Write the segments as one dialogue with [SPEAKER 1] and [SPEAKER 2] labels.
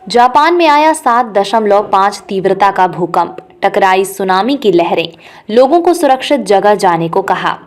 [SPEAKER 1] Japan में आया 7.5 तीव्रता का भूकंप, टकराई सुनामी की लहरें, लोगों को सुरक्षित जगह जाने को कहा।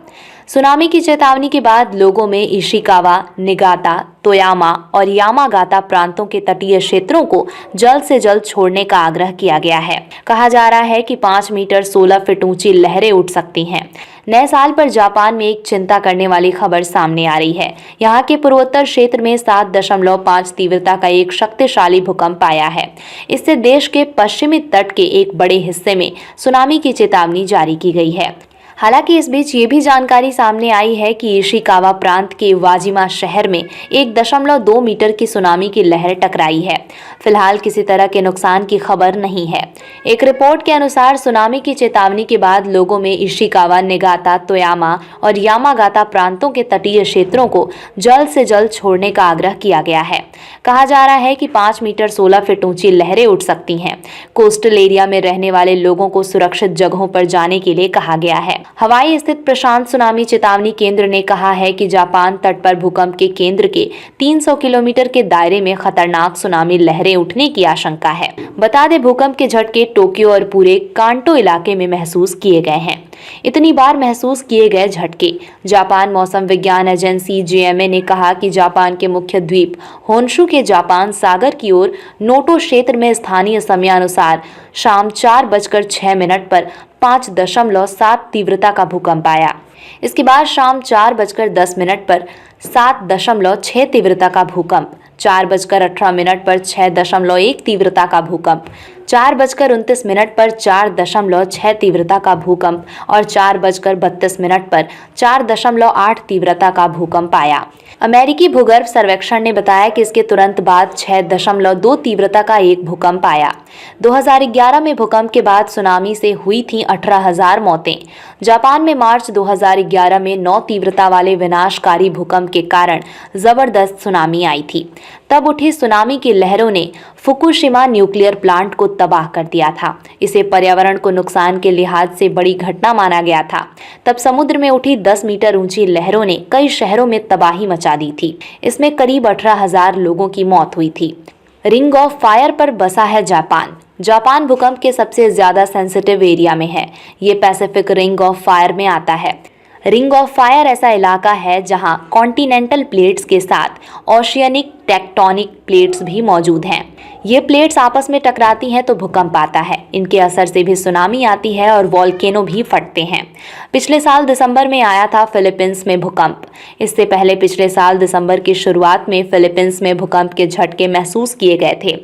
[SPEAKER 1] सुनामी की चेतावनी के बाद लोगों में इशिकावा, निगाता, तोयामा और यामागाता प्रांतों के तटीय क्षेत्रों को जल्द से जल्द छोड़ने का आग्रह किया गया है। कहा जा रहा है कि 5 मीटर 16 फीट ऊंची लहरें उठ सकती हैं। नए साल पर जापान में एक चिंता करने वाली खबर सामने आ रही है। यहाँ के पूर्वोत्तर क्षेत्र में 7.5 तीव्रता का एक शक्तिशाली भूकंप आया है। इससे देश के पश्चिमी तट के एक बड़े हिस्से में सुनामी की चेतावनी जारी की गई है। हालांकि इस बीच ये भी जानकारी सामने आई है कि इशिकावा प्रांत के वाजिमा शहर में 1.2 मीटर की सुनामी की लहर टकराई है। फिलहाल किसी तरह के नुकसान की खबर नहीं है। एक रिपोर्ट के अनुसार सुनामी की चेतावनी के बाद लोगों में इशिकावा, निगाता, तोयामा और यामागाता प्रांतों के तटीय क्षेत्रों को जल्द से जल्द छोड़ने का आग्रह किया गया है। कहा जा रहा है कि 5 मीटर 16 फीट ऊंची लहरें उठ सकती हैं। कोस्टल एरिया में रहने वाले लोगों को सुरक्षित जगहों पर जाने के लिए कहा गया है। हवाई स्थित प्रशांत सुनामी चेतावनी केंद्र ने कहा है कि जापान तट पर भूकंप के केंद्र के 300 किलोमीटर के दायरे में खतरनाक सुनामी लहरें उठने की आशंका है। बता दें, भूकंप के झटके टोक्यो और पूरे कांटो इलाके में महसूस किए गए हैं। इतनी बार महसूस किए गए झटके। जापान मौसम विज्ञान एजेंसी JMA ने कहा कि जापान के मुख्य द्वीप होन्शु के जापान सागर की ओर नोटो क्षेत्र में स्थानीय समयानुसार शाम 4:06 पर 5.7 तीव्रता का भूकंप आया। इसके बाद शाम 4:10 पर 7.6 तीव्रता का भूकंप, 4:18 पर 6.1 तीव्रता का भूकंप, 4:29 पर 4.6 तीव्रता का भूकंप और 4:32 पर 4.8 तीव्रता का भूकंप आया। अमेरिकी भूगर्भ सर्वेक्षण ने बताया कि इसके तुरंत बाद 6.2 तीव्रता का एक भूकंप आया। 2011 में भूकंप के बाद सुनामी से हुई थी 18,000 मौतें। जापान में मार्च 2011 में 9 तीव्रता वाले विनाशकारी भूकंप के कारण जबरदस्त सुनामी आई थी। तब उठी सुनामी की लहरों ने फुकुशिमा न्यूक्लियर प्लांट को तबाह कर दिया था। इसे पर्यावरण को नुकसान के लिहाज से बड़ी घटना माना गया था। तब समुद्र में उठी 10 मीटर ऊंची लहरों ने कई शहरों में तबाही मचा दी थी। इसमें करीब 18,000 लोगों की मौत हुई थी। रिंग ऑफ फायर पर बसा है जापान। जापान भूकंप के सबसे ज्यादा सेंसिटिव एरिया में है। ये पैसिफिक रिंग ऑफ फायर में आता है। रिंग ऑफ फायर ऐसा इलाका है जहां कॉन्टिनेंटल प्लेट्स के साथ ओशियनिक टेक्टोनिक प्लेट्स भी मौजूद हैं। ये प्लेट्स आपस में टकराती हैं तो भूकंप आता है। इनके असर से भी सुनामी आती है और वॉल्केनो भी फटते हैं। पिछले साल दिसंबर में आया था फिलीपींस में भूकंप। इससे पहले पिछले साल दिसंबर की शुरुआत में फिलीपींस में भूकंप के झटके महसूस किए गए थे।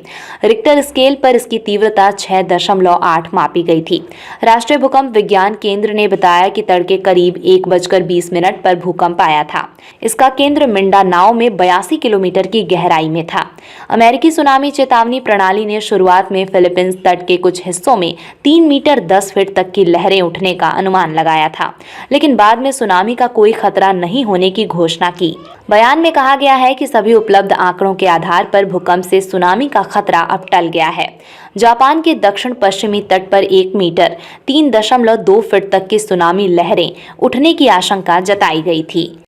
[SPEAKER 1] रिक्टर स्केल पर इसकी तीव्रता 6.8 मापी गई थी। राष्ट्रीय भूकंप विज्ञान केंद्र ने बताया कि तड़के करीब 1:20 पर भूकंप आया था। इसका केंद्र मिंडानाओ में 82 किलोमीटर की गहराई में था। अमेरिकी सुनामी चेतावनी प्रणाली ने शुरुआत में फिलीपींस तट के कुछ हिस्सों में 3 मीटर 10 फीट तक की लहरें उठने का अनुमान लगाया था, लेकिन बाद में सुनामी का कोई खतरा नहीं होने की घोषणा की। बयान में कहा गया है कि सभी उपलब्ध आंकड़ों के आधार पर भूकंप से सुनामी का खतरा अब टल गया है। जापान के दक्षिण पश्चिमी तट पर 1 मीटर 3.2 फीट तक की सुनामी लहरें उठने की आशंका जताई गई थी।